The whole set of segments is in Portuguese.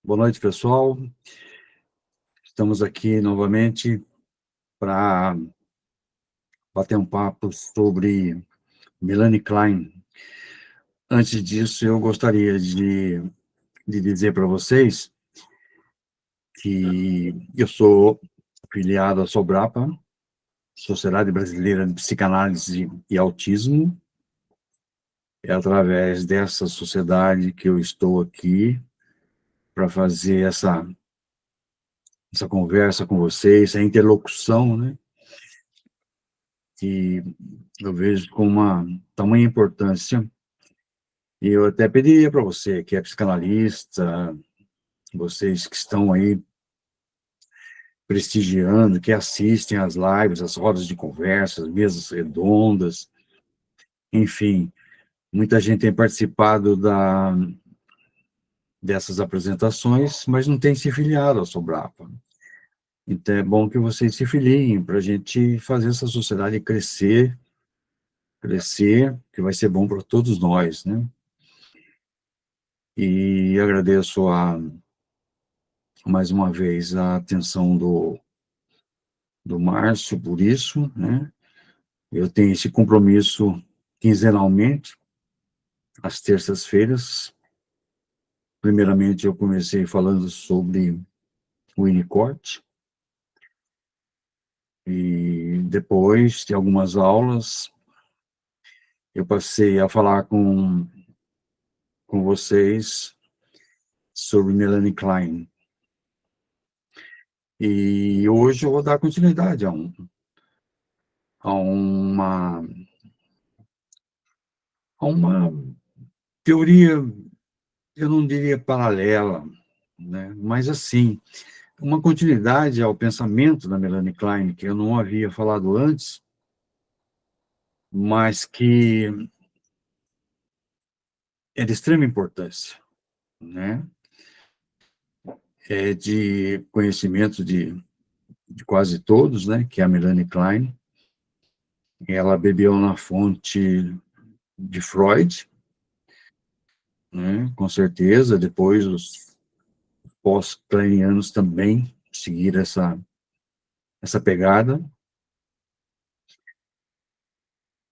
Boa noite, pessoal. Estamos aqui novamente para bater um papo sobre Melanie Klein. Antes disso, eu gostaria de dizer para vocês que eu sou filiado à Sobrapa, Sociedade Brasileira de Psicanálise e Autismo. É através dessa sociedade que eu estou aqui para fazer essa conversa com vocês, essa interlocução, né? Que eu vejo com uma tamanha importância. E eu até pediria para você, que é psicanalista, vocês que estão aí prestigiando, que assistem às lives, às rodas de conversas, mesas redondas, enfim, muita gente tem participado dessas apresentações, mas não tem se filiado ao Sobrapa. Então é bom que vocês se filiem para a gente fazer essa sociedade crescer, que vai ser bom para todos nós, né? E agradeço mais uma vez a atenção do Márcio por isso, né? Eu tenho esse compromisso quinzenalmente, às terças-feiras. Primeiramente, eu comecei falando sobre o Winnicott, e depois de algumas aulas, eu passei a falar com vocês sobre Melanie Klein. E hoje eu vou dar continuidade a uma, a uma teoria, eu não diria paralela, né? Mas assim, uma continuidade ao pensamento da Melanie Klein, que eu não havia falado antes, mas que é de extrema importância, né? É de conhecimento de quase todos, né? Que é a Melanie Klein. Ela bebeu na fonte de Freud, né? Com certeza. Depois os pós-kleinianos também seguiram essa pegada.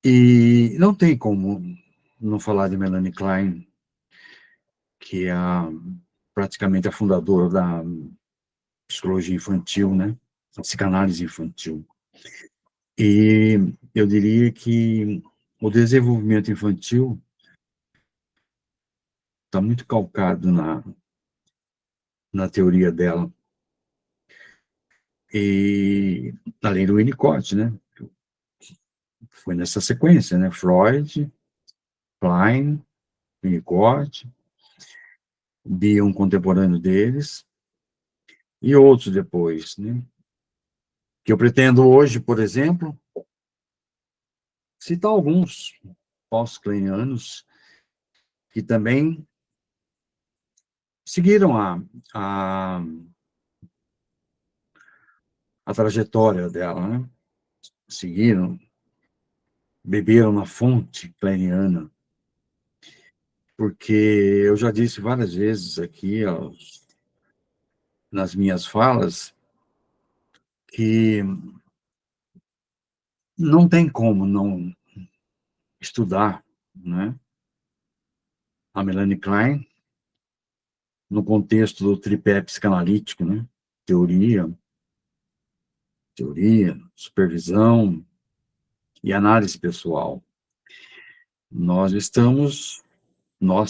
E não tem como não falar de Melanie Klein, que é praticamente a fundadora da psicologia infantil, né? A psicanálise infantil. E eu diria que o desenvolvimento infantil está muito calcado na teoria dela. E além do Winnicott, né? Foi nessa sequência, né? Freud, Klein, Winnicott, Bion, contemporâneo deles, e outros depois, né? Que eu pretendo hoje, por exemplo, citar alguns pós-kleinianos que também seguiram a, a trajetória dela, né? Seguiram, beberam na fonte kleiniana, porque eu já disse várias vezes aqui, nas minhas falas, que não tem como não estudar, né, a Melanie Klein no contexto do tripé psicanalítico, né? Teoria, supervisão e análise pessoal. Nós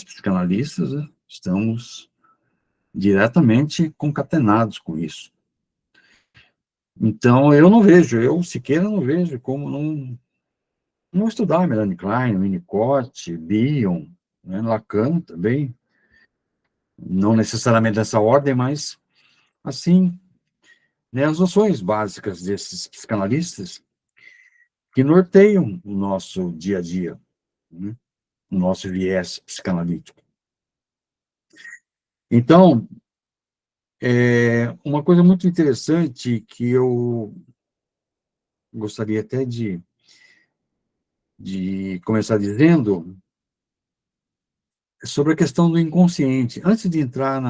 psicanalistas, né, estamos diretamente concatenados com isso. Então, eu sequer não vejo como não estudar Melanie Klein, Winnicott, Bion, né, Lacan também, não necessariamente nessa ordem, mas, assim, né, as noções básicas desses psicanalistas que norteiam o nosso dia a dia, né, o nosso viés psicanalítico. Então, uma coisa muito interessante que eu gostaria até de começar dizendo sobre a questão do inconsciente. Antes de entrar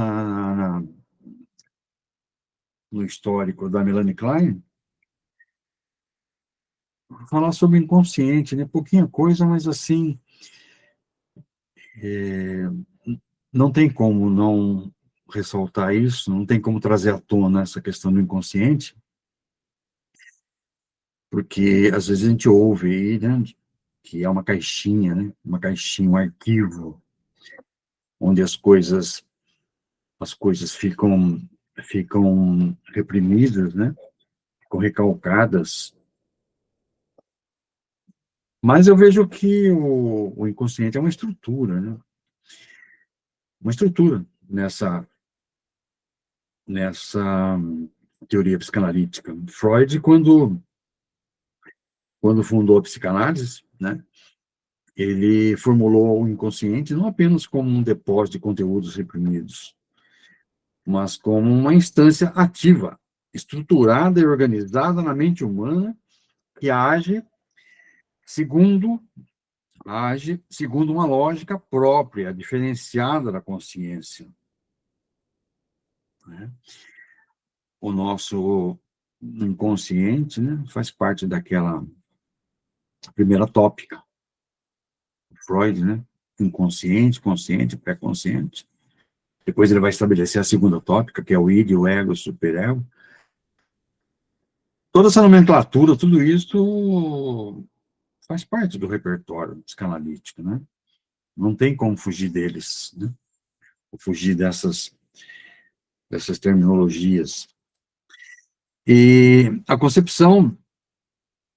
no histórico da Melanie Klein, falar sobre o inconsciente, né? Pouquinha coisa, mas assim, é, não tem como não ressaltar isso, não tem como trazer à tona essa questão do inconsciente, porque às vezes a gente ouve aí, né, que é uma caixinha, né, uma caixinha, um arquivo, onde as coisas ficam reprimidas, né, ficam recalcadas. Mas eu vejo que o inconsciente é uma estrutura, né, uma estrutura nessa teoria psicanalítica. Freud, quando fundou a psicanálise, né, ele formulou o inconsciente não apenas como um depósito de conteúdos reprimidos, mas como uma instância ativa, estruturada e organizada na mente humana, que segundo segundo uma lógica própria, diferenciada da consciência, né? O nosso inconsciente, né, faz parte daquela primeira tópica, Freud, né? Inconsciente, consciente, pré-consciente. Depois ele vai estabelecer a segunda tópica, que é o id, o ego, o superego. Toda essa nomenclatura, tudo isso faz parte do repertório psicanalítico, né? Não tem como fugir deles, né? Ou fugir dessas terminologias. E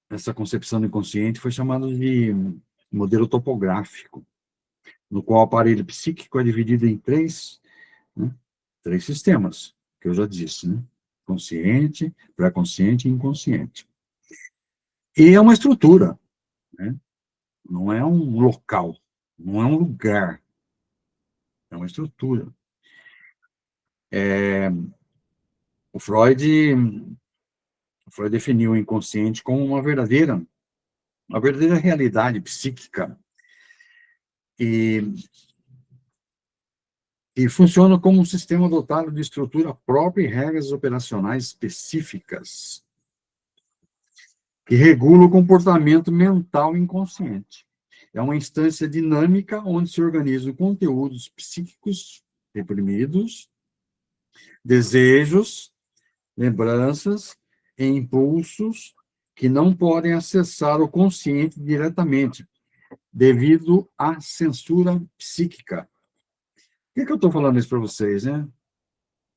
essa concepção do inconsciente foi chamada de modelo topográfico, no qual o aparelho psíquico é dividido em né, três sistemas, que eu já disse, né? Consciente, pré-consciente e inconsciente. E é uma estrutura, né? Não é um local, não é um lugar, é uma estrutura. O Freud definiu o inconsciente como uma verdadeira realidade psíquica e, e funciona como um sistema dotado de estrutura própria e regras operacionais específicas que regula o comportamento mental inconsciente. É uma instância dinâmica onde se organizam conteúdos psíquicos reprimidos, desejos, lembranças e impulsos que não podem acessar o consciente diretamente, devido à censura psíquica. Por que eu estou falando isso para vocês, né?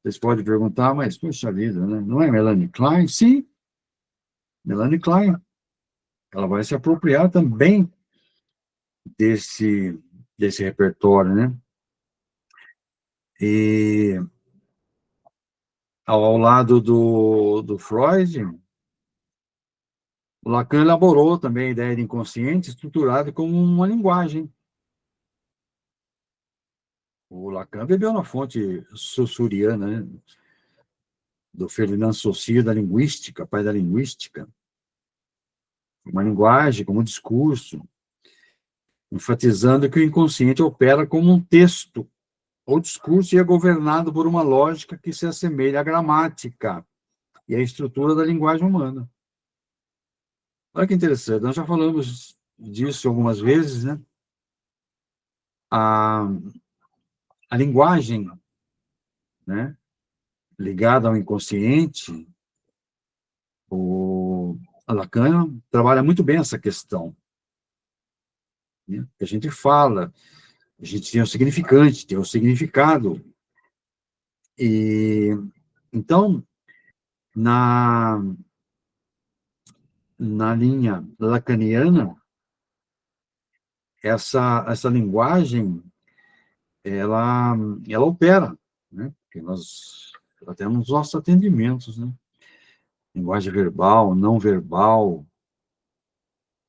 Vocês podem perguntar, mas, poxa vida, né? Não é Melanie Klein? Sim, Melanie Klein. Ela vai se apropriar também desse repertório, né? E ao lado do Freud, o Lacan elaborou também a ideia de inconsciente estruturada como uma linguagem. O Lacan bebeu na fonte saussuriana, né? Do Ferdinand Saussure, da linguística, pai da linguística. Uma linguagem como um discurso, enfatizando que o inconsciente opera como um texto ou discurso e é governado por uma lógica que se assemelha à gramática e à estrutura da linguagem humana. Olha que interessante, nós já falamos disso algumas vezes, né? A, a linguagem, né, ligada ao inconsciente, o Lacan trabalha muito bem essa questão, né? A gente fala, a gente tem o significante, tem o significado, e então, na, na linha lacaniana, essa linguagem, ela, ela opera, né? Porque nós até nos nossos atendimentos, né? Linguagem verbal, não verbal,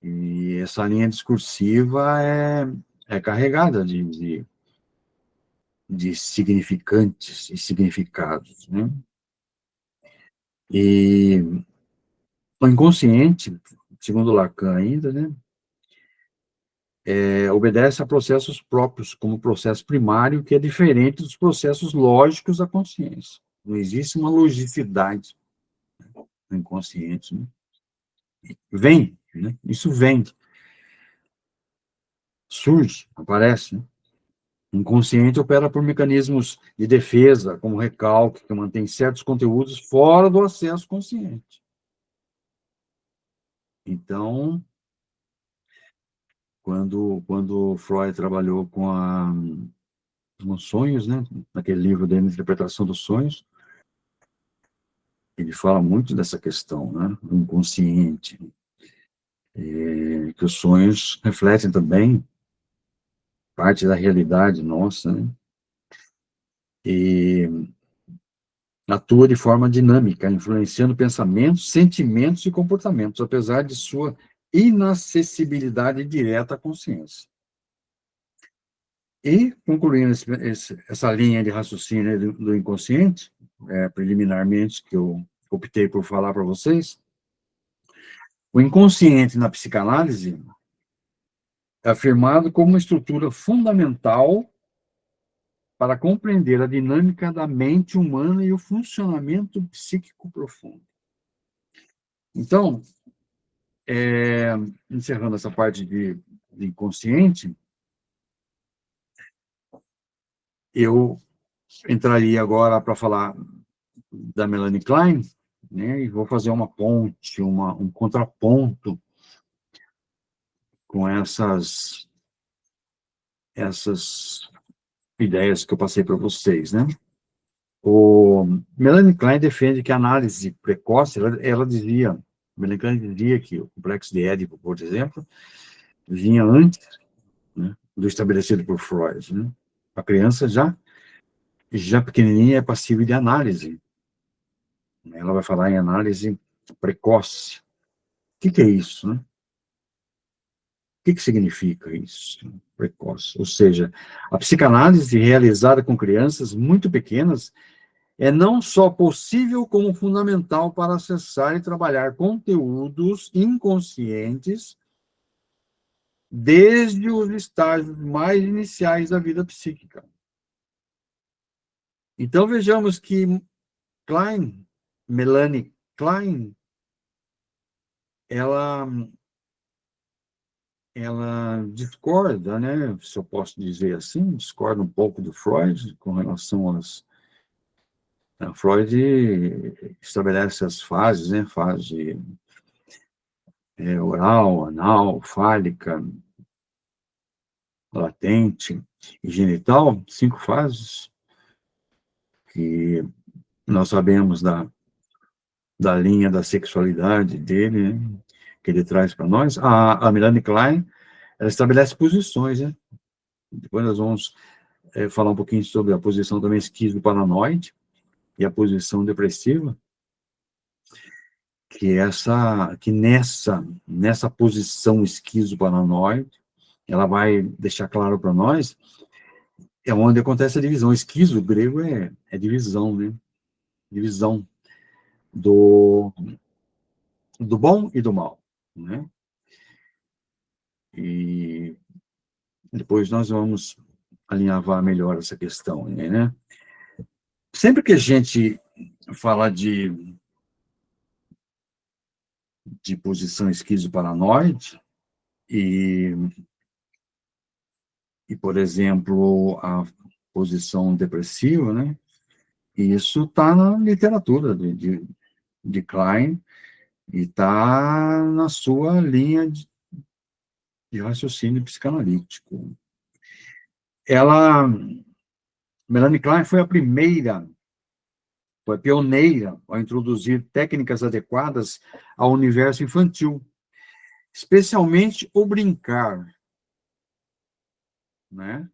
e essa linha discursiva é carregada de significantes e significados, né? E o inconsciente, segundo Lacan ainda, né? obedece a processos próprios, como o processo primário, que é diferente dos processos lógicos da consciência. Não existe uma logicidade no inconsciente, né? Vem, né? Isso vem, surge, aparece, né? O inconsciente opera por mecanismos de defesa, como recalque, que mantém certos conteúdos fora do acesso consciente. Então, quando Freud trabalhou com os sonhos, né, naquele livro dele, Interpretação dos Sonhos, ele fala muito dessa questão, né, do inconsciente, que os sonhos refletem também parte da realidade nossa, né, e atua de forma dinâmica, influenciando pensamentos, sentimentos e comportamentos, apesar de sua inacessibilidade direta à consciência. E, concluindo essa linha de raciocínio do inconsciente, preliminarmente, que eu optei por falar para vocês, o inconsciente na psicanálise é afirmado como uma estrutura fundamental para compreender a dinâmica da mente humana e o funcionamento psíquico profundo. Então, encerrando essa parte de inconsciente, eu entraria agora para falar da Melanie Klein, né, e vou fazer uma ponte, um contraponto com essas ideias que eu passei para vocês, né? O Melanie Klein defende que a análise precoce, Melanie Klein dizia que o complexo de Édipo, por exemplo, vinha antes, né, do estabelecido por Freud, né? A criança já pequenininha é passível de análise. Ela vai falar em análise precoce. O que é isso, né? O que significa isso? Precoce. Ou seja, a psicanálise realizada com crianças muito pequenas é não só possível, como fundamental para acessar e trabalhar conteúdos inconscientes desde os estágios mais iniciais da vida psíquica. Então, vejamos que Melanie Klein, ela discorda, né, se eu posso dizer assim, discorda um pouco do Freud com relação Freud estabelece as fases, né, fase oral, anal, fálica, latente e genital, 5 fases, que nós sabemos da linha da sexualidade dele, né, que ele traz para nós. A Melanie Klein, ela estabelece posições, né? Depois nós vamos falar um pouquinho sobre a posição também esquizo-paranoide e a posição depressiva, que nessa posição esquizo-paranoide, ela vai deixar claro para nós, é onde acontece a divisão. Esquizo, grego, é divisão, né? Divisão do bom e do mal, né? E depois nós vamos alinhavar melhor essa questão, né? Sempre que a gente fala de posição esquizo-paranoide e, por exemplo, a posição depressiva, né? Isso está na literatura de Klein e está na sua linha de raciocínio psicanalítico. Melanie Klein foi pioneira ao introduzir técnicas adequadas ao universo infantil, especialmente o brincar, né?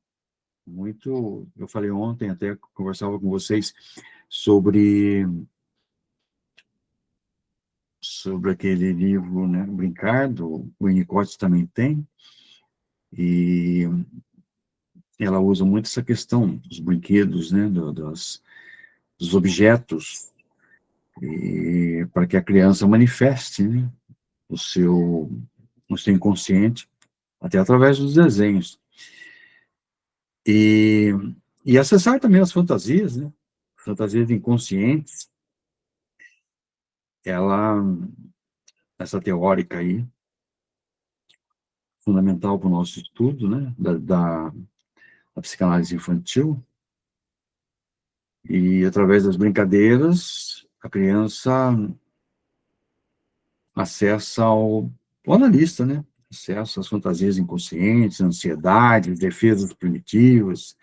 Eu falei ontem, até conversava com vocês sobre aquele livro, né, Brincar, do Winnicott também tem, e ela usa muito essa questão dos brinquedos, né, dos objetos, para que a criança manifeste, né, o seu inconsciente até através dos desenhos. E, e acessar também as fantasias, né? Fantasias inconscientes. Ela, essa teórica aí, fundamental para o nosso estudo, né? Da psicanálise infantil. E através das brincadeiras, a criança acessa o analista, né? Acessa as fantasias inconscientes, ansiedades, defesas primitivas,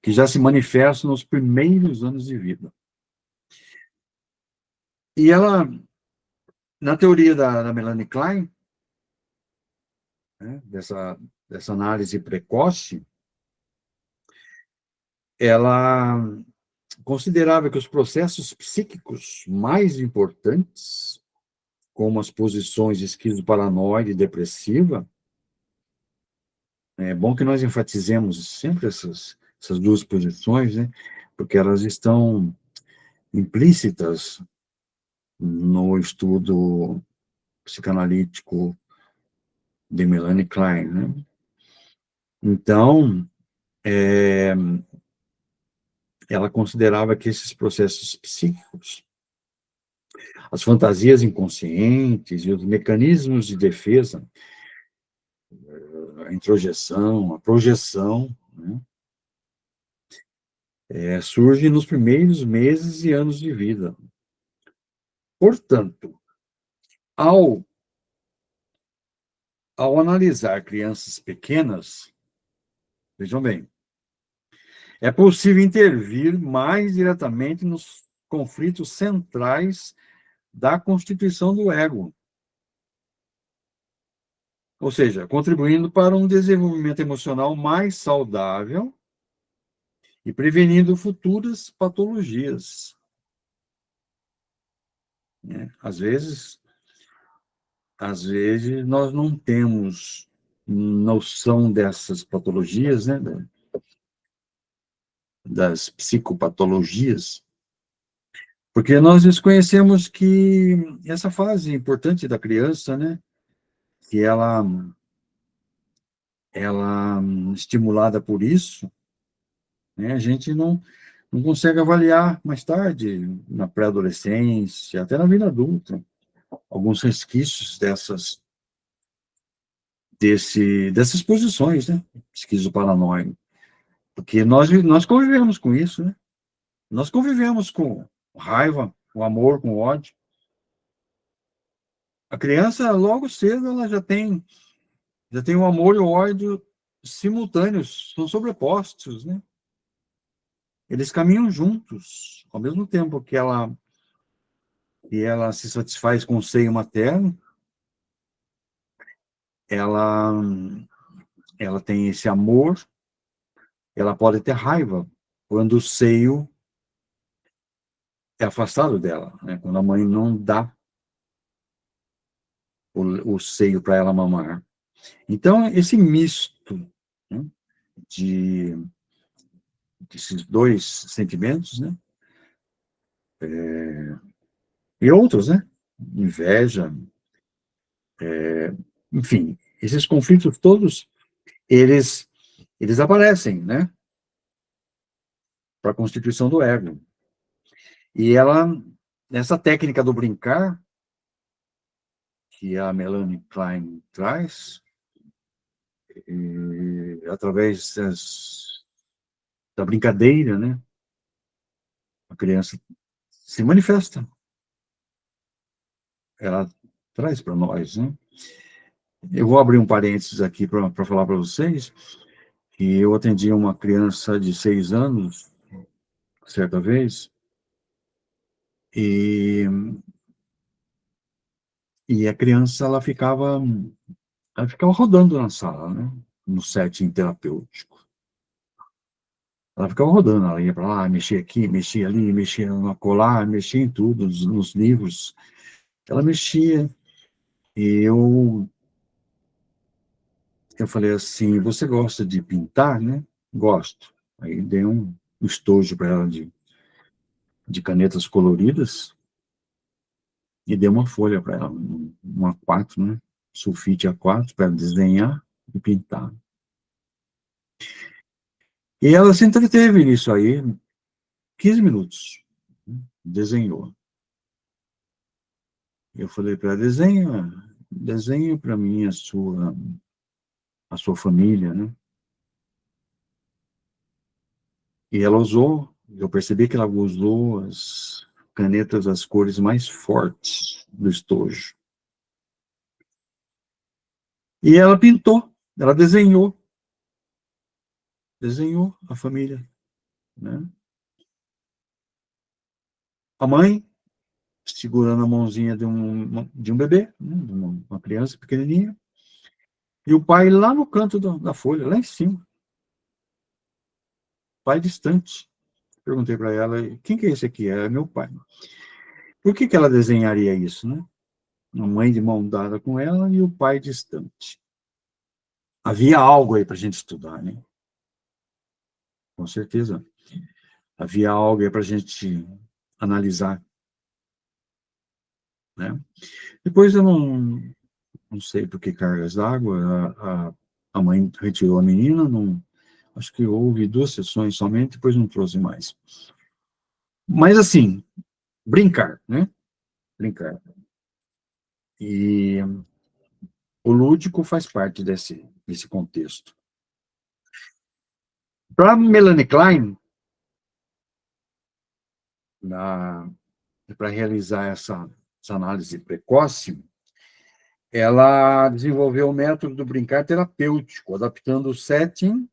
que já se manifestam nos primeiros anos de vida. E ela, na teoria da Melanie Klein, né, dessa análise precoce, ela considerava que os processos psíquicos mais importantes, como as posições esquizoparanoide e depressiva, é bom que nós enfatizemos sempre essas duas posições, né, porque elas estão implícitas no estudo psicanalítico de Melanie Klein, né? Então, ela considerava que esses processos psíquicos, as fantasias inconscientes e os mecanismos de defesa, a introjeção, a projeção, né, surgem nos primeiros meses e anos de vida. Portanto, ao, ao analisar crianças pequenas, vejam bem, é possível intervir mais diretamente nos conflitos centrais da constituição do ego, ou seja, contribuindo para um desenvolvimento emocional mais saudável e prevenindo futuras patologias, né? Às vezes nós não temos noção dessas patologias, né, das psicopatologias, porque nós desconhecemos que essa fase importante da criança, né, que ela estimulada por isso, né, a gente não consegue avaliar mais tarde, na pré-adolescência, até na vida adulta, alguns resquícios dessas posições, né, esquizoparanoide, porque nós convivemos com isso, né, nós convivemos com raiva, com amor, com ódio. A criança, logo cedo, ela já tem o amor e o ódio simultâneos, são sobrepostos, né? Eles caminham juntos, ao mesmo tempo que ela se satisfaz com o seio materno, ela, ela tem esse amor, ela pode ter raiva quando o seio é afastado dela, né? Quando a mãe não dá o seio para ela mamar. Então, esse misto, né, de, desses dois sentimentos, né, e outros, né, inveja, enfim, esses conflitos todos, eles, eles aparecem, né, para a constituição do ego. E ela, nessa técnica do brincar, que a Melanie Klein traz, através da brincadeira, né, a criança se manifesta, ela traz para nós, né. Eu vou abrir um parênteses aqui para falar para vocês que eu atendi uma criança de 6 anos, certa vez, e, e a criança ela ficava rodando na sala, né, no setting terapêutico. Ela ficava rodando, ela ia para lá, mexia aqui, mexia ali, mexia no colar, mexia em tudo, nos livros. Ela mexia, e eu falei assim: você gosta de pintar, né? Gosto. Aí dei um estojo para ela de canetas coloridas e dei uma folha para ela, um A4, né? Sulfite A4 para ela desenhar. e pintar. E ela se entreteve nisso aí, 15 minutos, desenhou. Eu falei para ela, desenha para mim a sua família, né? E ela usou, eu percebi que ela usou as canetas, as cores mais fortes do estojo. E ela pintou, ela desenhou a família, né? A mãe segurando a mãozinha de um bebê, né? De uma criança pequenininha, e o pai lá no canto da folha, lá em cima, pai distante. Perguntei para ela, quem que é esse aqui? É meu pai. Por que ela desenharia isso, né? A mãe de mão dada com ela e o pai distante. Havia algo aí para a gente estudar, né? Com certeza. Havia algo aí para a gente analisar, né? Depois eu não sei por que cargas d'água, a mãe retirou a menina, não, acho que houve 2 sessões somente, depois não trouxe mais. Mas assim, brincar, né? Brincar. E o lúdico faz parte desse contexto. Para Melanie Klein, para realizar essa análise precoce, ela desenvolveu o método do brincar terapêutico, adaptando o setting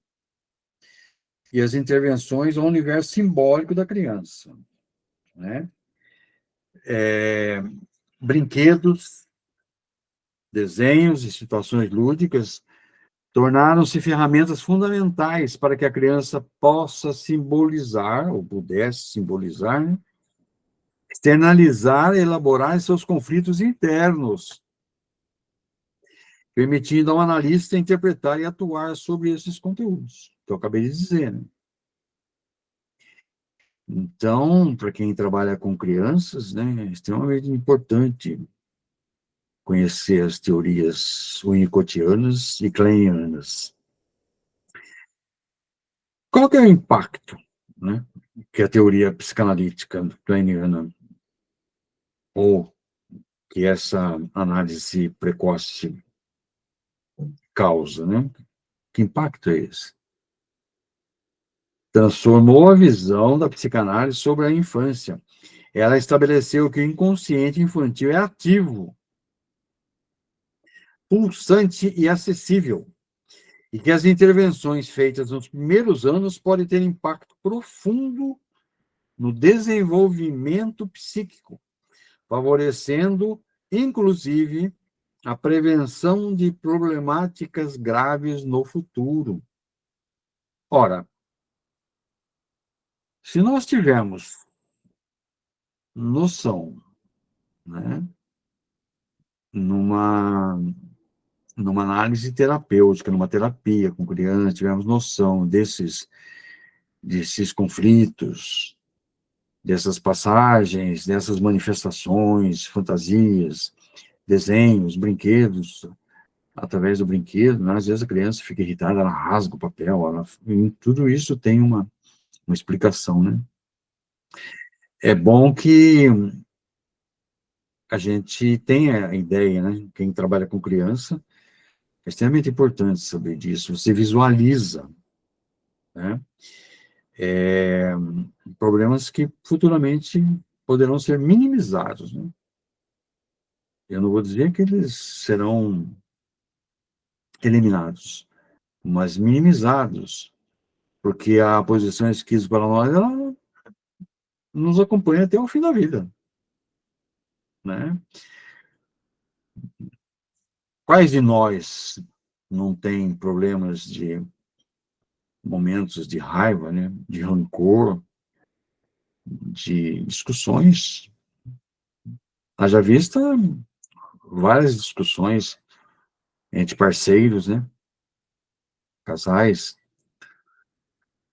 e as intervenções ao universo simbólico da criança, né? Brinquedos, desenhos e situações lúdicas tornaram-se ferramentas fundamentais para que a criança possa simbolizar, ou pudesse simbolizar, né? Externalizar e elaborar seus conflitos internos, permitindo ao analista interpretar e atuar sobre esses conteúdos, que eu acabei de dizer, né? Então, para quem trabalha com crianças, né, é extremamente importante conhecer as teorias winnicottianas e kleinianas. Qual que é o impacto, né, que a teoria psicanalítica kleiniana ou que essa análise precoce causa, né? Que impacto é esse? Transformou a visão da psicanálise sobre a infância. Ela estabeleceu que o inconsciente infantil é ativo, pulsante e acessível, e que as intervenções feitas nos primeiros anos podem ter impacto profundo no desenvolvimento psíquico, favorecendo, inclusive, a prevenção de problemáticas graves no futuro. Ora, se nós tivermos noção, né, numa, numa análise terapêutica, numa terapia com criança, tivermos noção desses conflitos, dessas passagens, dessas manifestações, fantasias, desenhos, brinquedos, através do brinquedo, né? Às vezes a criança fica irritada, ela rasga o papel, tudo isso tem uma explicação, né? É bom que a gente tenha a ideia, né? Quem trabalha com criança, é extremamente importante saber disso. Você visualiza, né? Problemas que futuramente poderão ser minimizados, né? Eu não vou dizer que eles serão eliminados, mas minimizados, porque a posição esquizoparanoide, ela nos acompanha até o fim da vida, né? Quais de nós não tem problemas de momentos de raiva, né? De rancor, de discussões? Haja vista várias discussões entre parceiros, né? Casais,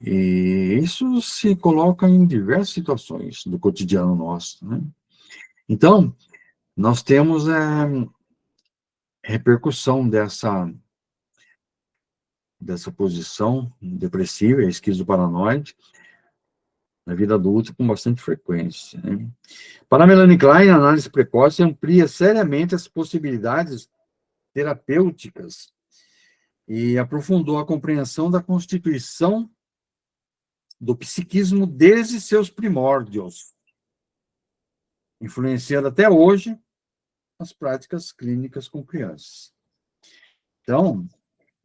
e isso se coloca em diversas situações do cotidiano nosso, né? Então, nós temos repercussão dessa posição depressiva, esquizoparanoide, na vida adulta com bastante frequência, né? Para a Melanie Klein, a análise precoce amplia seriamente as possibilidades terapêuticas e aprofundou a compreensão da constituição do psiquismo desde seus primórdios, influenciando até hoje as práticas clínicas com crianças. Então,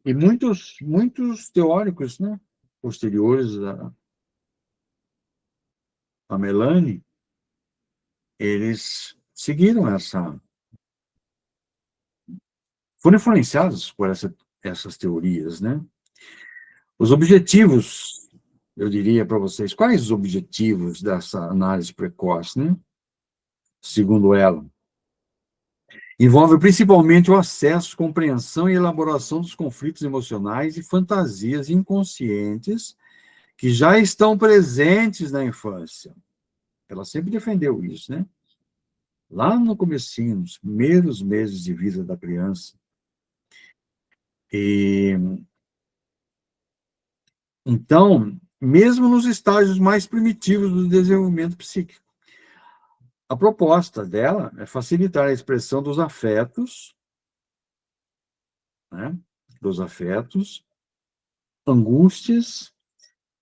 e muitos teóricos, né, posteriores a Melanie, eles seguiram foram influenciados por essas teorias, né? Os objetivos, eu diria para vocês, quais os objetivos dessa análise precoce, né? Segundo ela, envolve principalmente o acesso, compreensão e elaboração dos conflitos emocionais e fantasias inconscientes que já estão presentes na infância. Ela sempre defendeu isso, né? Lá no comecinho, nos primeiros meses de vida da criança. E então, mesmo nos estágios mais primitivos do desenvolvimento psíquico, a proposta dela é facilitar a expressão dos afetos, né? Dos afetos, angústias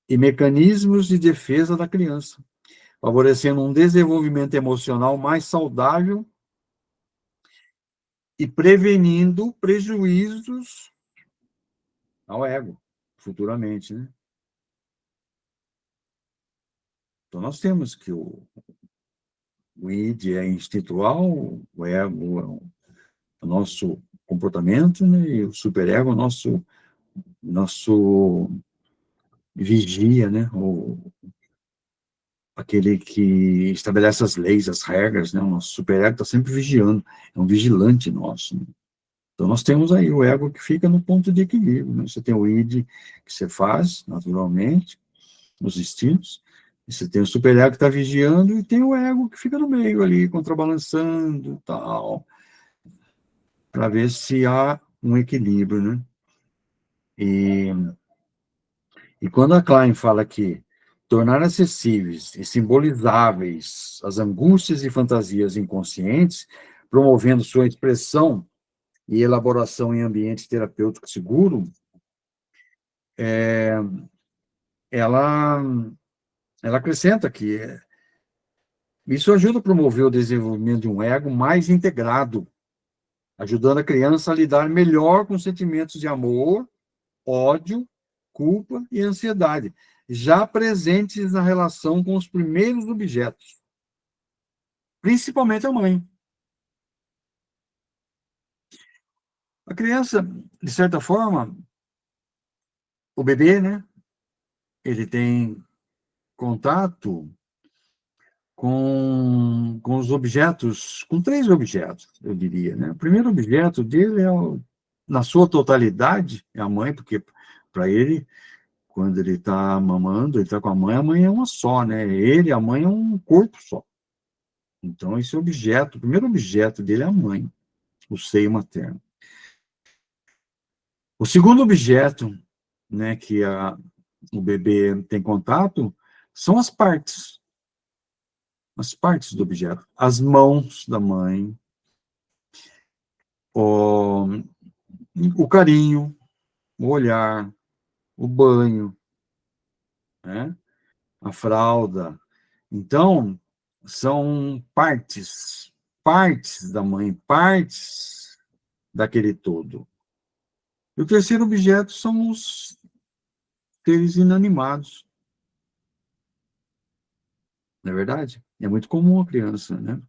e mecanismos de defesa da criança, favorecendo um desenvolvimento emocional mais saudável e prevenindo prejuízos ao ego, futuramente, né? Então, nós temos que o id é instintual, o ego é o nosso comportamento, né? E o superego é o nosso vigia, né? Aquele que estabelece as leis, as regras, né? O nosso superego está sempre vigiando, é um vigilante nosso, né? Então, nós temos aí o ego que fica no ponto de equilíbrio, né? Você tem o id que você faz, naturalmente, os instintos, e você tem o superego que está vigiando, e tem o ego que fica no meio ali, contrabalançando, tal, para ver se há um equilíbrio, né? E quando a Klein fala que tornar acessíveis e simbolizáveis as angústias e fantasias inconscientes, promovendo sua expressão e elaboração em ambiente terapêutico seguro, ela, ela acrescenta que isso ajuda a promover o desenvolvimento de um ego mais integrado, ajudando a criança a lidar melhor com sentimentos de amor, ódio, culpa e ansiedade, já presentes na relação com os primeiros objetos, principalmente a mãe. A criança, de certa forma, o bebê, né, ele tem contato com os objetos, com 3 objetos, eu diria, né? O primeiro objeto dele na sua totalidade, é a mãe, porque para ele, quando ele está mamando, ele está com a mãe é uma só, né? Ele e a mãe é um corpo só. Então, esse objeto, o primeiro objeto dele é a mãe, o seio materno. O segundo objeto, né, que o bebê tem contato, são as partes do objeto. As mãos da mãe, o carinho, o olhar, o banho, né? A fralda. Então, são partes da mãe, partes daquele todo. E o terceiro objeto são os seres inanimados. Não é verdade? É muito comum a criança, né,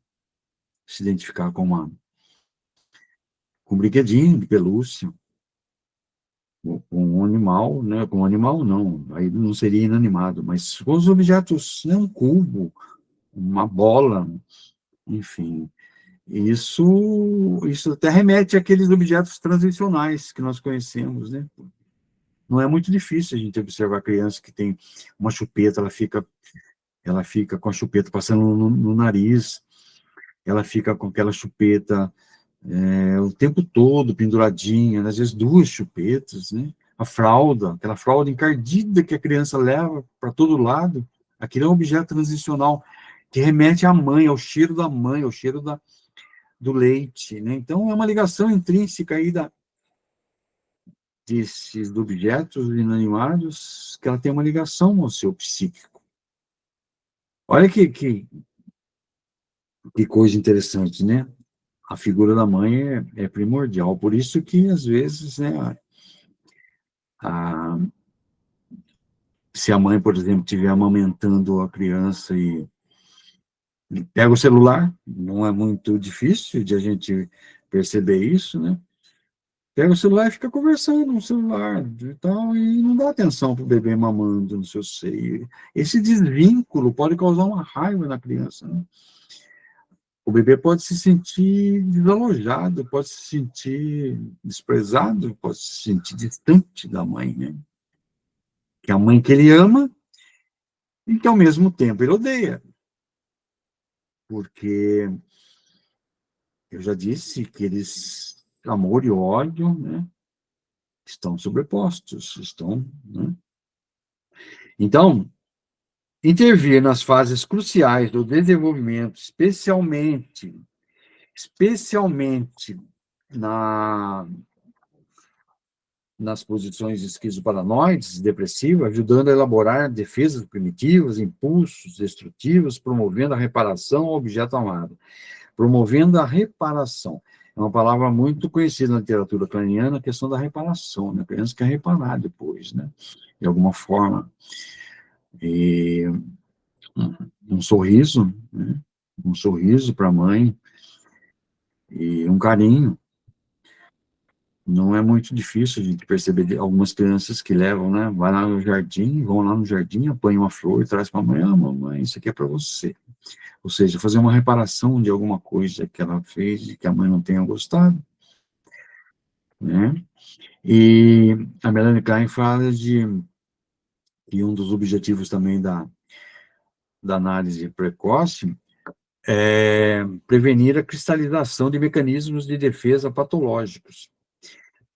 se identificar com um brinquedinho de pelúcia, com um animal, né? Com um animal não, aí não seria inanimado, mas com os objetos, né? Um cubo, uma bola, enfim. Isso até remete àqueles objetos transicionais que nós conhecemos, né? Não é muito difícil a gente observar a criança que tem uma chupeta, ela fica com a chupeta passando no nariz, ela fica com aquela chupeta o tempo todo penduradinha, às vezes 2 chupetas, né? a fralda, aquela fralda encardida que a criança leva para todo lado, aquilo é um objeto transicional que remete à mãe, ao cheiro da mãe, ao cheiro do leite, né? Então, é uma ligação intrínseca aí desses objetos inanimados, que ela tem uma ligação ao seu psíquico. Olha que coisa interessante, né? A figura da mãe é primordial, por isso que, às vezes, né, a, se a mãe, por exemplo, estiver amamentando a criança e pega o celular, não é muito difícil de a gente perceber isso, né? Pega o celular e fica conversando no celular e tal, e não dá atenção para o bebê mamando no seu seio. Esse desvínculo pode causar uma raiva na criança, né? O bebê pode se sentir desalojado, pode se sentir desprezado, pode se sentir distante da mãe, né? Que é a mãe que ele ama e que, ao mesmo tempo, ele odeia. Porque eu já disse que eles, amor e ódio, né, estão sobrepostos, estão, né? Então, intervir nas fases cruciais do desenvolvimento, especialmente na, nas posições esquizoparanoides, depressivas, ajudando a elaborar defesas primitivas, impulsos destrutivos, promovendo a reparação ao objeto amado. Promovendo a reparação. É uma palavra muito conhecida na literatura kleiniana, a questão da reparação, né? A criança quer reparar depois, né? De alguma forma. E um sorriso, né? Um sorriso para a mãe e um carinho. Não é muito difícil a gente perceber algumas crianças que levam, né? Vai lá no jardim, vão lá no jardim, apanham uma flor e traz para a mãe, ah, mamãe, isso aqui é para você. Ou seja, fazer uma reparação de alguma coisa que ela fez e que a mãe não tenha gostado, né? E a Melanie Klein fala que um dos objetivos também da análise precoce é prevenir a cristalização de mecanismos de defesa patológicos,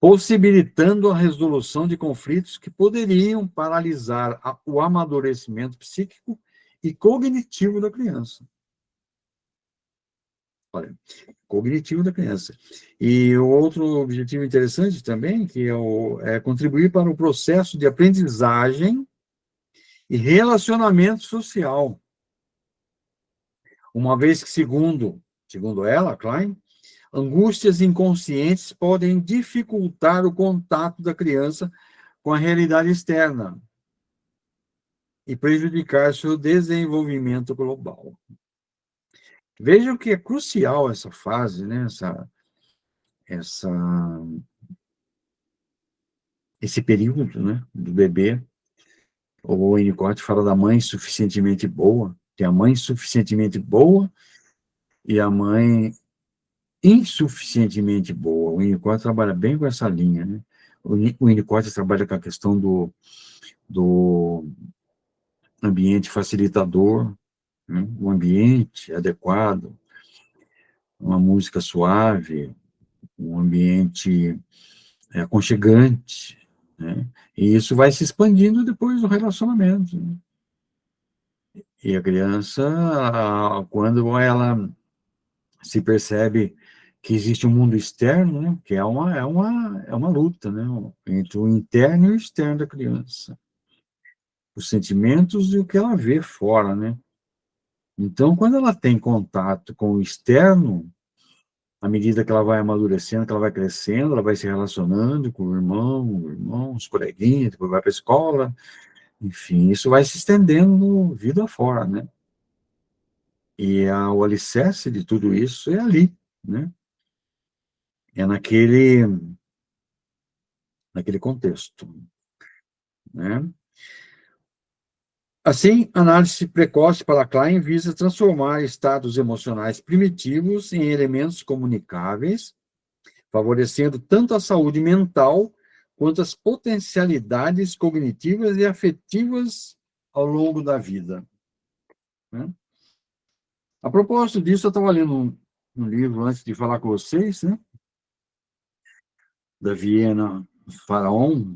possibilitando a resolução de conflitos que poderiam paralisar o amadurecimento psíquico e cognitivo da criança. Olha, cognitivo da criança. E o outro objetivo interessante também, que é contribuir para o processo de aprendizagem e relacionamento social. Uma vez que, segundo ela, Klein, angústias inconscientes podem dificultar o contato da criança com a realidade externa e prejudicar seu desenvolvimento global. Vejam que é crucial essa fase, né? Esse período, né, do bebê. O Winnicott fala da mãe suficientemente boa, tem a mãe suficientemente boa e a mãe insuficientemente boa. O Winnicott trabalha bem com essa linha, né? O Winnicott trabalha com a questão do ambiente facilitador, né? O ambiente adequado, uma música suave, um ambiente aconchegante, né? E isso vai se expandindo depois do relacionamento, né? E a criança, quando ela se percebe que existe um mundo externo, né, que é uma luta, né, entre o interno e o externo da criança, os sentimentos e o que ela vê fora, né. Então, quando ela tem contato com o externo, à medida que ela vai amadurecendo, que ela vai crescendo, ela vai se relacionando com o irmão, os coleguinhas, depois vai para a escola, enfim, isso vai se estendendo vida fora, né. E o alicerce de tudo isso é ali, né? É naquele contexto, né? Assim, a análise precoce para Klein visa transformar estados emocionais primitivos em elementos comunicáveis, favorecendo tanto a saúde mental quanto as potencialidades cognitivas e afetivas ao longo da vida, né? A propósito disso, eu estava lendo um livro antes de falar com vocês, né? Da Viena Faraon,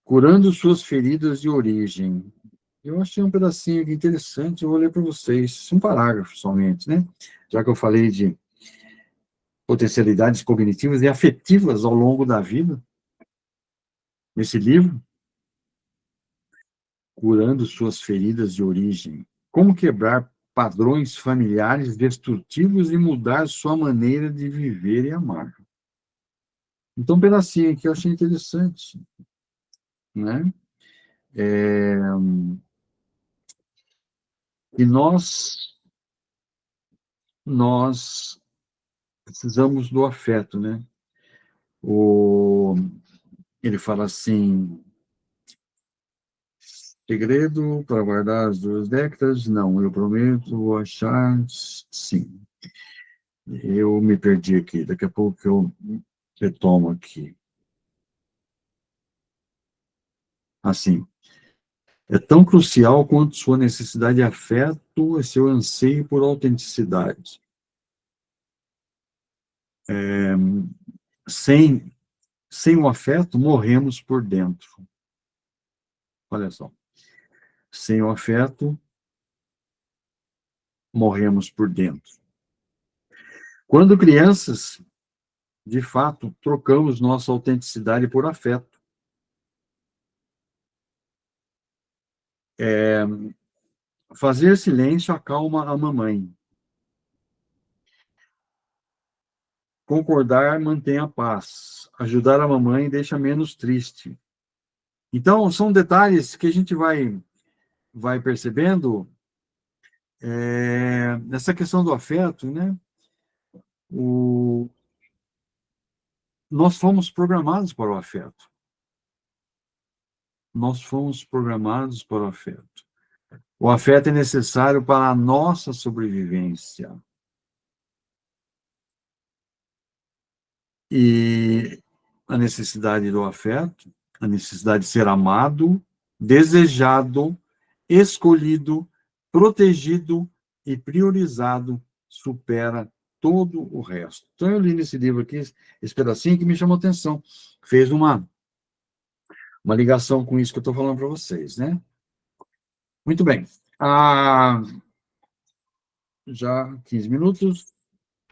curando suas feridas de origem. Eu achei um pedacinho aqui interessante, eu vou ler para vocês, um parágrafo somente, né? Já que eu falei de potencialidades cognitivas e afetivas ao longo da vida, nesse livro, curando suas feridas de origem. Como quebrar padrões familiares destrutivos e mudar sua maneira de viver e amar. Então, um pedacinho aqui eu achei interessante, né? E nós precisamos do afeto, né? Ele fala assim, segredo para guardar as 2 décadas? Não, eu prometo achar, sim. Eu me perdi aqui, daqui a pouco eu retomo aqui. Assim, é tão crucial quanto sua necessidade de afeto e seu anseio por autenticidade. Sem, sem o afeto, morremos por dentro. Olha só. Sem o afeto, morremos por dentro. Quando crianças, de fato, trocamos nossa autenticidade por afeto. Fazer silêncio acalma a mamãe. Concordar mantém a paz. Ajudar a mamãe deixa menos triste. Então, são detalhes que a gente vai percebendo nessa questão do afeto, né? O, nós fomos programados para o afeto. Nós fomos programados para o afeto. O afeto é necessário para a nossa sobrevivência. E a necessidade do afeto, a necessidade de ser amado, desejado, escolhido, protegido e priorizado supera todo o resto. Então, eu li nesse livro aqui, esse pedacinho que me chamou a atenção. Fez uma ligação com isso que eu estou falando para vocês, né? Muito bem. Já 15 minutos.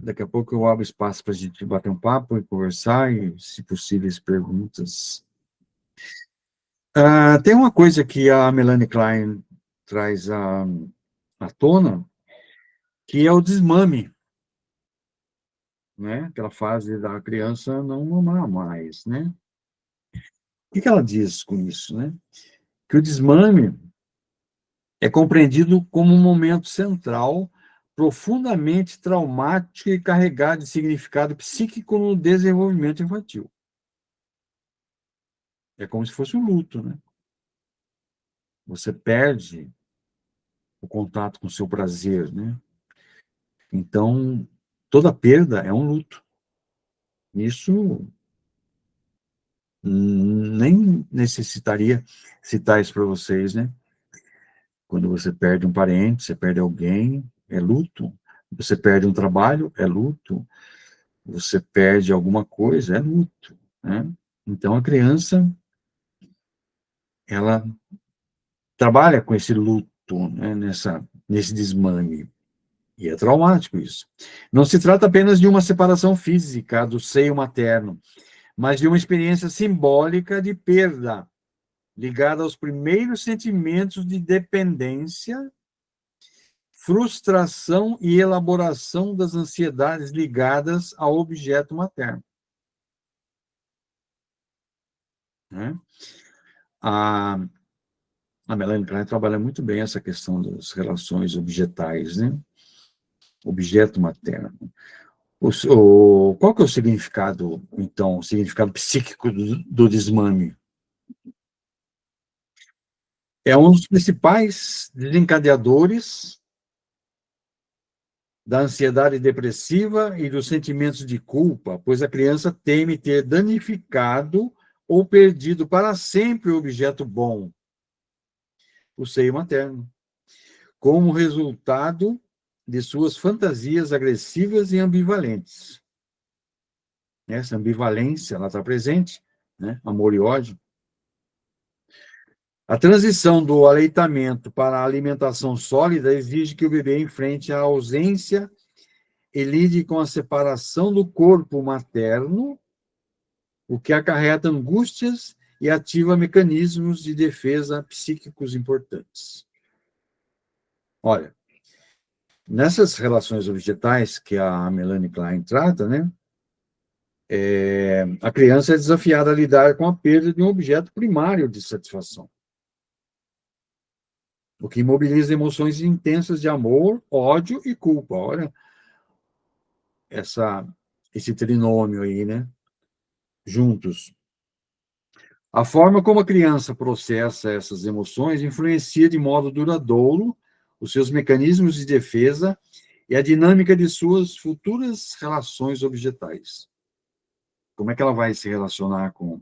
Daqui a pouco eu abro espaço para a gente bater um papo e conversar, e, se possíveis, perguntas. Tem uma coisa que a Melanie Klein traz à tona, que é o desmame, né? Aquela fase da criança não mamar mais, né? O que ela diz com isso, né? Que o desmame é compreendido como um momento central, profundamente traumático e carregado de significado psíquico no desenvolvimento infantil. É como se fosse um luto, né? Você perde o contato com o seu prazer, né? Então, toda perda é um luto. Isso nem necessitaria citar isso para vocês, né? Quando você perde um parente, você perde alguém, é luto. Você perde um trabalho, é luto. Você perde alguma coisa, é luto, né? Então, a criança, ela trabalha com esse luto, né? Nesse desmame. E é traumático isso. Não se trata apenas de uma separação física do seio materno, mas de uma experiência simbólica de perda, ligada aos primeiros sentimentos de dependência, frustração e elaboração das ansiedades ligadas ao objeto materno. Né? A Melanie Klein trabalha muito bem essa questão das relações objetais, né? Objeto materno. Qual que é o significado, então, o significado psíquico do desmame? É um dos principais desencadeadores da ansiedade depressiva e dos sentimentos de culpa, pois a criança teme ter danificado ou perdido para sempre o objeto bom, o seio materno, como resultado de suas fantasias agressivas e ambivalentes. Essa ambivalência, ela está presente, né? Amor e ódio. A transição do aleitamento para a alimentação sólida exige que o bebê enfrente a ausência e lide com a separação do corpo materno, o que acarreta angústias e ativa mecanismos de defesa psíquicos importantes. Olha, nessas relações objetais que a Melanie Klein trata, né, a criança é desafiada a lidar com a perda de um objeto primário de satisfação, o que mobiliza emoções intensas de amor, ódio e culpa. Olha esse trinômio aí, né, juntos. A forma como a criança processa essas emoções influencia de modo duradouro os seus mecanismos de defesa e a dinâmica de suas futuras relações objetais. Como é que ela vai se relacionar com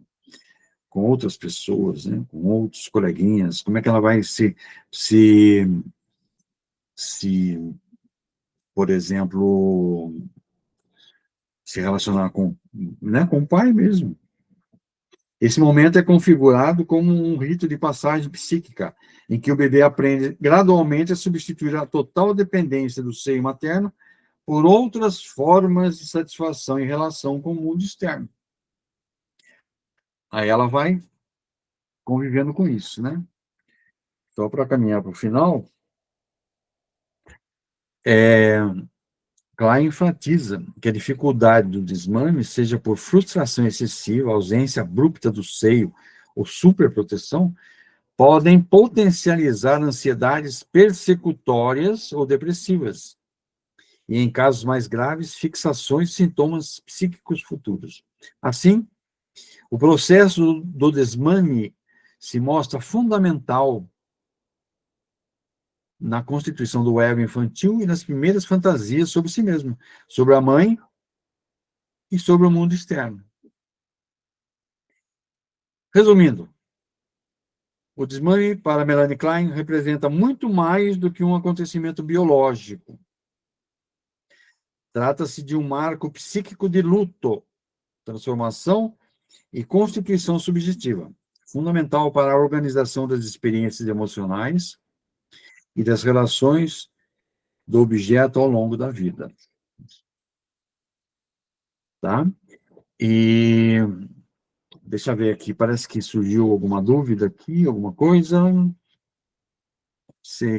outras pessoas, né? Com outros coleguinhas? Como é que ela vai se por exemplo, se relacionar né, com o pai mesmo? Esse momento é configurado como um rito de passagem psíquica, em que o bebê aprende gradualmente a substituir a total dependência do seio materno por outras formas de satisfação em relação com o mundo externo. Aí ela vai convivendo com isso, né? Só para caminhar para o final, Klein enfatiza que a dificuldade do desmame, seja por frustração excessiva, ausência abrupta do seio ou superproteção, podem potencializar ansiedades persecutórias ou depressivas, e, em casos mais graves, fixações de sintomas psíquicos futuros. Assim, o processo do desmame se mostra fundamental na constituição do ego infantil e nas primeiras fantasias sobre si mesmo, sobre a mãe e sobre o mundo externo. Resumindo, o desmame, para Melanie Klein, representa muito mais do que um acontecimento biológico. Trata-se de um marco psíquico de luto, transformação e constituição subjetiva, fundamental para a organização das experiências emocionais e das relações do objeto ao longo da vida. Tá? E deixa eu ver aqui, parece que surgiu alguma dúvida aqui, alguma coisa.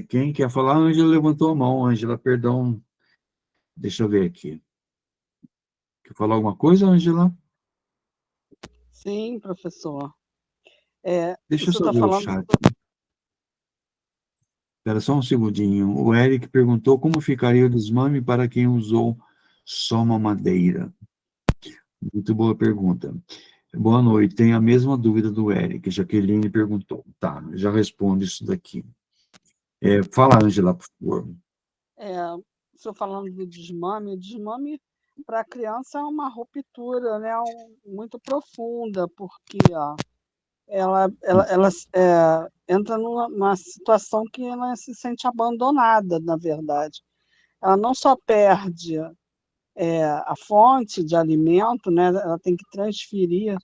Quem quer falar? A Ângela levantou a mão. Ângela, perdão. Deixa eu ver aqui. Quer falar alguma coisa, Ângela? Sim, professor. Deixa eu Você só está ver o falando... chat. Espera só um segundinho. O Eric perguntou como ficaria o desmame para quem usou só uma madeira. Muito boa pergunta. Boa noite. Tenho a mesma dúvida do Eric. Jaqueline perguntou. Tá, já respondo isso daqui. Fala, Ângela, por favor. Estou falando do desmame. O desmame, para a criança, é uma ruptura, né, muito profunda, porque ela entra numa situação que ela se sente abandonada, na verdade. Ela não só perde a fonte de alimento, né, ela tem que transferir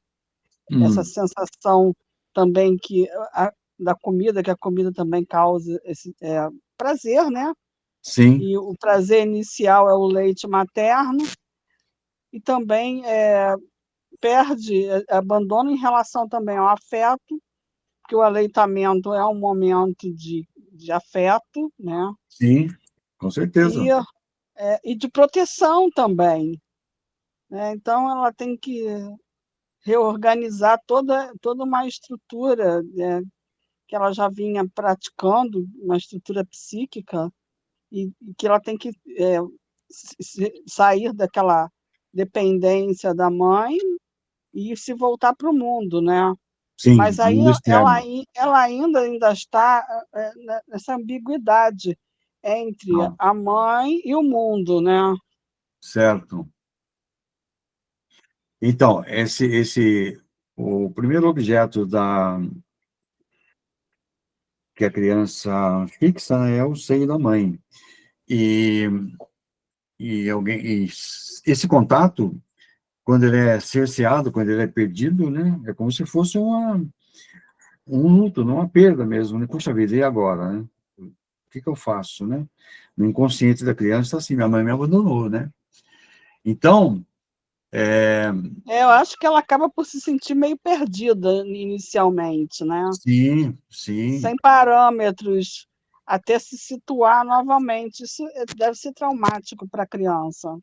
essa sensação também da comida, que a comida também causa esse prazer, né? Sim. E o prazer inicial é o leite materno, e também abandona em relação também ao afeto, porque o aleitamento é um momento de afeto, né? Sim, com certeza. E de proteção também, né? Então, ela tem que reorganizar toda uma estrutura, né, que ela já vinha praticando, uma estrutura psíquica, e que ela tem que sair daquela dependência da mãe e se voltar para o mundo, né? Sim, Mas aí mundo externo. ela ainda está nessa ambiguidade entre Ah, a mãe e o mundo, né? certo. Então, o primeiro objeto que a criança fixa, né, é o seio da mãe. E esse contato, quando ele é cerceado, quando ele é perdido, né, é como se fosse um luto, uma perda mesmo, né? Puxa vida, e agora, né? O que eu faço, né? No inconsciente da criança, assim, minha mãe me abandonou, né? Então, Eu acho que ela acaba por se sentir meio perdida inicialmente, né? sim, sim, Sem parâmetros, até se situar novamente. Isso deve ser traumático para a criança.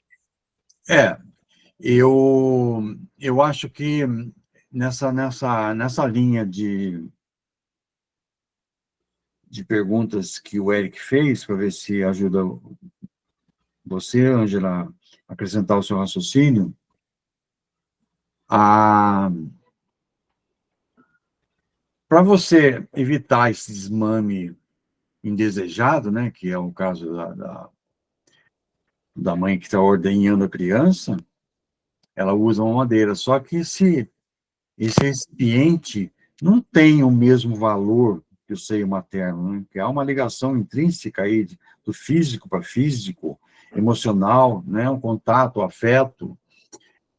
é, eu acho que nessa linha de perguntas que o Eric fez, para ver se ajuda você, Ângela, a acrescentar o seu raciocínio, para você evitar esse desmame indesejado, né, que é o caso da mãe que está ordenhando a criança, ela usa uma madeira, só que esse recipiente não tem o mesmo valor que o seio materno, né? Que há uma ligação intrínseca aí do físico para físico, emocional, né? Um contato, um afeto.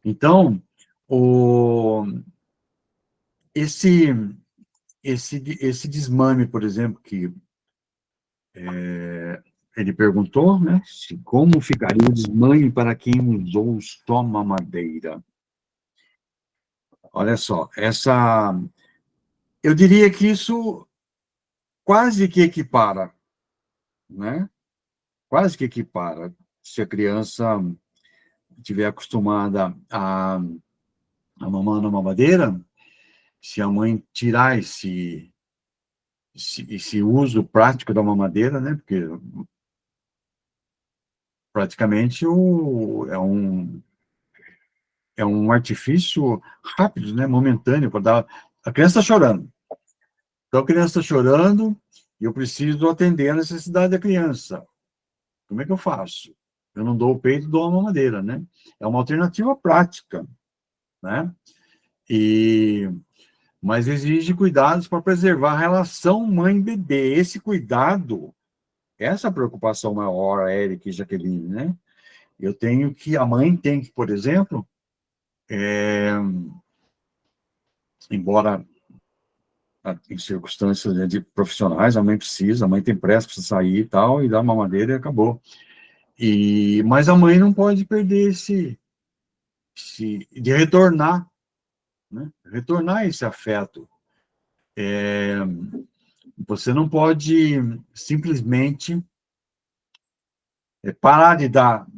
Então, o, esse, esse desmame, por exemplo, que ele perguntou, né? Como ficaria o desmame para quem usou só mamadeira? Olha só, eu diria que isso quase que equipara, né? Quase que equipara. Se a criança estiver acostumada a mamar na mamadeira, se a mãe tirar esse uso prático da mamadeira, né? Porque praticamente é um artifício rápido, né? Momentâneo, para dar. A criança está chorando. Então a criança está chorando e eu preciso atender a necessidade da criança. Como é que eu faço? Eu não dou o peito, dou a mamadeira, né? É uma alternativa prática, né? E, mas exige cuidados para preservar a relação mãe-bebê. Esse cuidado, essa preocupação maior, Eric e Jaqueline, né? A mãe tem que, por exemplo, embora em circunstâncias, né, de profissionais, a mãe precisa, a mãe tem pressa, precisa sair e tal, e dá uma mamadeira e acabou. Mas a mãe não pode perder de retornar, né? Retornar esse afeto. Você não pode simplesmente parar de dar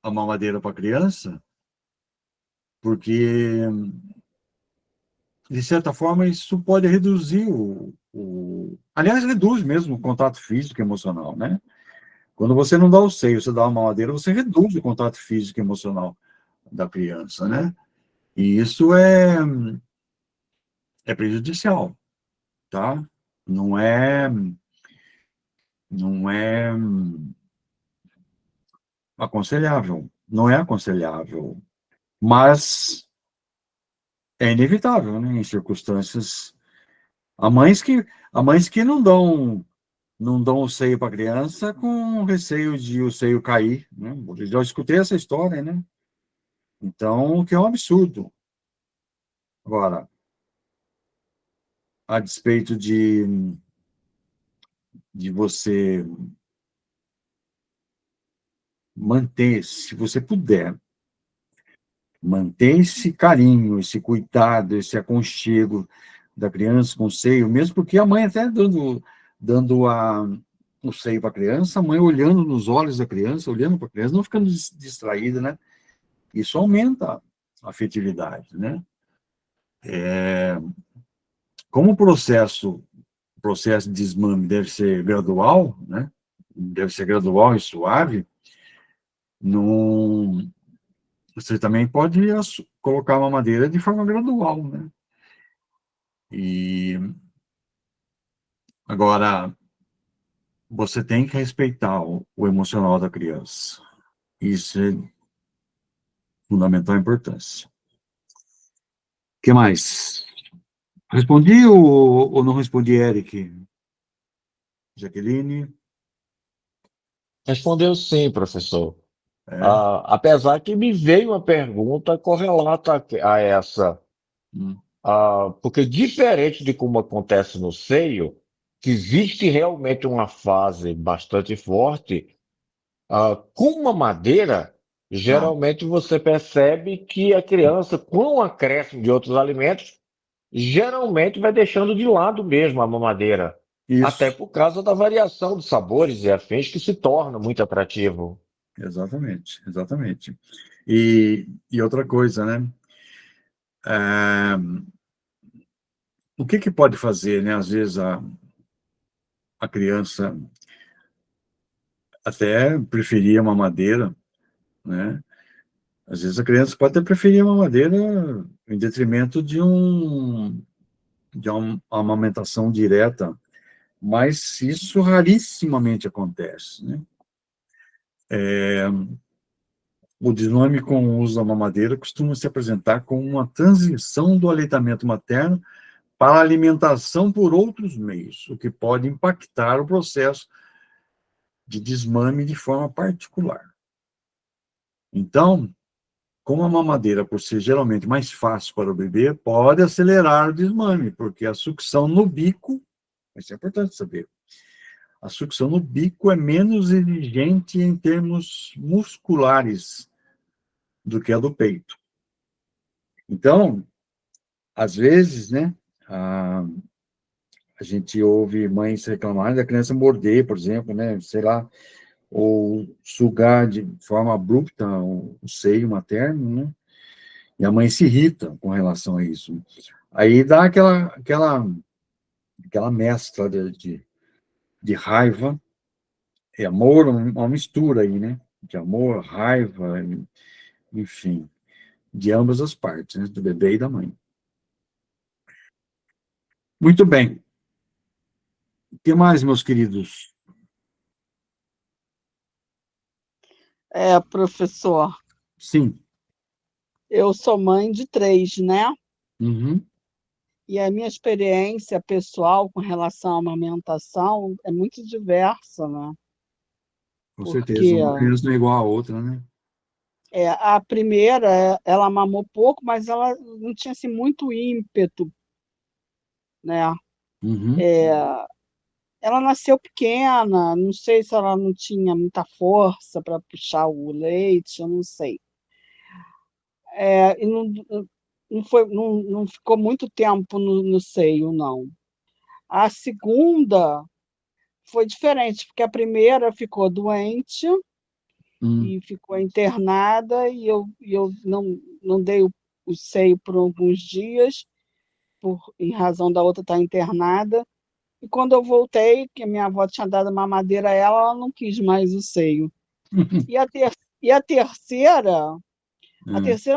a mamadeira para a criança, porque, de certa forma, isso pode reduzir Aliás, reduz mesmo o contato físico e emocional, né? Quando você não dá o seio, você dá uma mamadeira, você reduz o contato físico e emocional da criança, né? E isso é prejudicial, tá? Não é, não é aconselhável, não é aconselhável, mas é inevitável, né? Em circunstâncias, há mães que, há mães que não dão o seio para a criança com receio de o seio cair, né? Eu já escutei essa história, né? Então, o que é um absurdo. Agora, a despeito de você manter, se você puder, manter esse carinho, esse cuidado, esse aconchego da criança com o seio, mesmo porque a mãe até dando o seio para a criança, a mãe olhando nos olhos da criança, olhando para a criança, não ficando distraída, né? Isso aumenta a afetividade, né? Como o processo de desmame deve ser gradual, né? Deve ser gradual e suave, não, você também pode colocar uma madeira de forma gradual, né? E agora você tem que respeitar o emocional da criança. Isso é fundamental importância. O que mais? Respondi ou não respondi, Eric? Jaqueline? Respondeu sim, professor. É. Apesar que me veio uma pergunta correlata a essa. Hum. Porque diferente de como acontece no seio, que existe realmente uma fase bastante forte, com uma madeira, Ah, geralmente você percebe que a criança, com o acréscimo de outros alimentos, geralmente vai deixando de lado mesmo a mamadeira, até isso, por causa da variação de sabores e afins que se torna muito atrativo. exatamente, exatamente. E outra coisa, né? É, o que que pode fazer, né? Às vezes a criança até preferia uma madeira, né? Às vezes a criança pode até preferir uma madeira em detrimento de uma amamentação direta, mas isso rarissimamente acontece, né? O desmame com o uso da mamadeira costuma se apresentar como uma transição do aleitamento materno para a alimentação por outros meios, o que pode impactar o processo de desmame de forma particular. Então, como a mamadeira, por ser geralmente mais fácil para o bebê, pode acelerar o desmame, porque a sucção no bico, isso é importante saber, a sucção no bico é menos exigente em termos musculares do que a do peito. Então, às vezes, né, a gente ouve mães reclamarem da criança morder, por exemplo, né, sei lá, ou sugar de forma abrupta o seio materno, né, e a mãe se irrita com relação a isso. Aí dá aquela mescla de raiva e amor, uma mistura aí, né, de amor, raiva, enfim, de ambas as partes, né, do bebê e da mãe. Muito bem. O que mais, meus queridos? Professor, Sim. eu sou mãe de 3, né? Uhum. E a minha experiência pessoal com relação à amamentação é muito diversa, né? Com certeza. Porque Uma criança não é igual à outra, né? a primeira, ela mamou pouco, mas ela não tinha assim, muito ímpeto, né? Uhum. Ela nasceu pequena, não sei se ela não tinha muita força para puxar o leite, eu não sei. E não ficou muito tempo no seio, não. A segunda foi diferente, porque a primeira ficou doente Uhum. e ficou internada, e eu não dei o seio por alguns dias, em razão da outra estar internada. E quando eu voltei, que a minha avó tinha dado mamadeira a ela, ela não quis mais o seio. E a, ter, e a É, terceira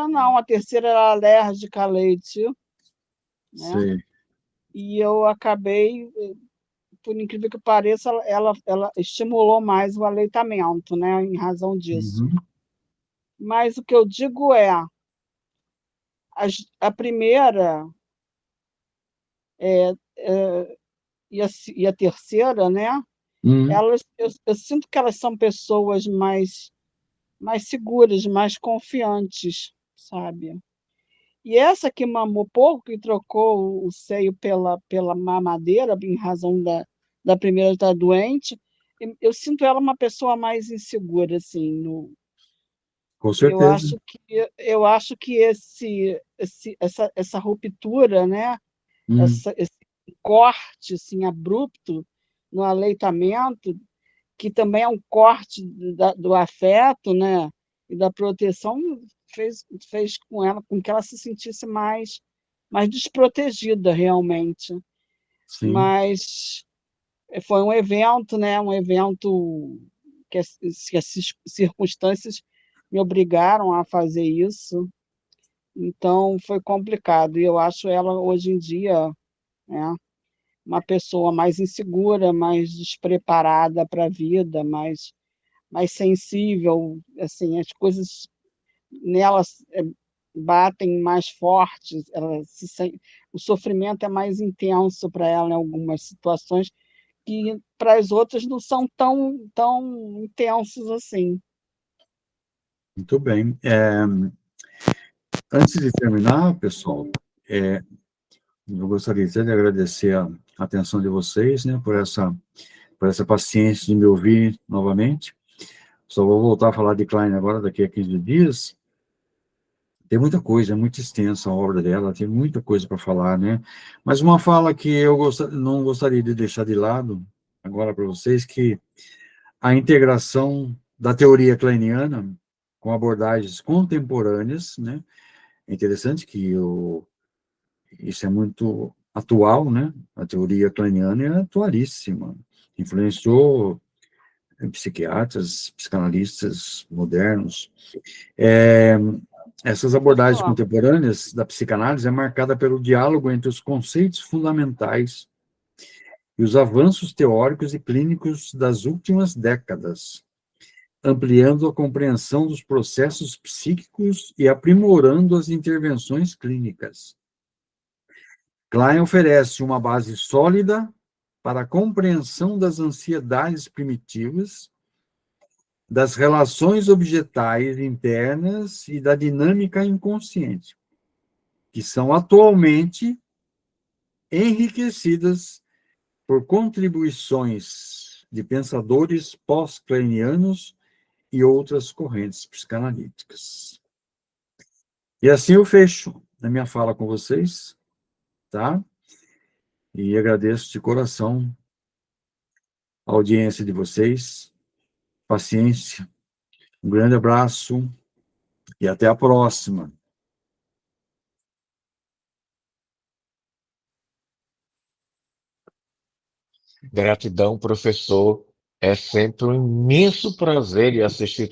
não, a terceira era alérgica a leite, né? sei. E eu acabei, por incrível que pareça, ela estimulou mais o aleitamento, né, em razão disso. Uhum. Mas o que eu digo é, a primeira e a terceira, né, Uhum. eu sinto que elas são pessoas mais seguras, mais confiantes, sabe? E essa que mamou pouco, que trocou o seio pela mamadeira, em razão da primeira estar doente, eu sinto ela uma pessoa mais insegura, assim, Com certeza. eu acho que essa ruptura, né, Uhum. esse corte, assim, abrupto no aleitamento, que também é um corte do afeto, né, e da proteção, fez com que ela se sentisse mais desprotegida, realmente. Sim. Mas foi um evento, né, um evento que as circunstâncias me obrigaram a fazer isso, então foi complicado. E eu acho ela, hoje em dia, né, uma pessoa mais insegura, mais despreparada para a vida, mais sensível, assim, as coisas nela batem mais fortes, o sofrimento é mais intenso para ela em algumas situações, que para as outras não são tão intensos assim. Muito bem. Antes de terminar, pessoal, Eu gostaria de agradecer a atenção de vocês, né, por essa paciência de me ouvir novamente. Só vou voltar a falar de Klein agora, daqui a 15 dias. Tem muita coisa, é muito extensa a obra dela, tem muita coisa para falar, né? Mas uma fala que eu não gostaria de deixar de lado, agora para vocês, que a integração da teoria kleiniana com abordagens contemporâneas, né? É interessante que isso é muito atual, né? A teoria kleiniana é atualíssima, influenciou psiquiatras, psicanalistas modernos. Essas abordagens contemporâneas da psicanálise é marcada pelo diálogo entre os conceitos fundamentais e os avanços teóricos e clínicos das últimas décadas, ampliando a compreensão dos processos psíquicos e aprimorando as intervenções clínicas. Klein oferece uma base sólida para a compreensão das ansiedades primitivas, das relações objetais internas e da dinâmica inconsciente, que são atualmente enriquecidas por contribuições de pensadores pós-kleinianos e outras correntes psicanalíticas. E assim eu fecho a minha fala com vocês, tá? E agradeço de coração a audiência de vocês, paciência, um grande abraço e até a próxima. Gratidão, professor. É sempre um imenso prazer assistir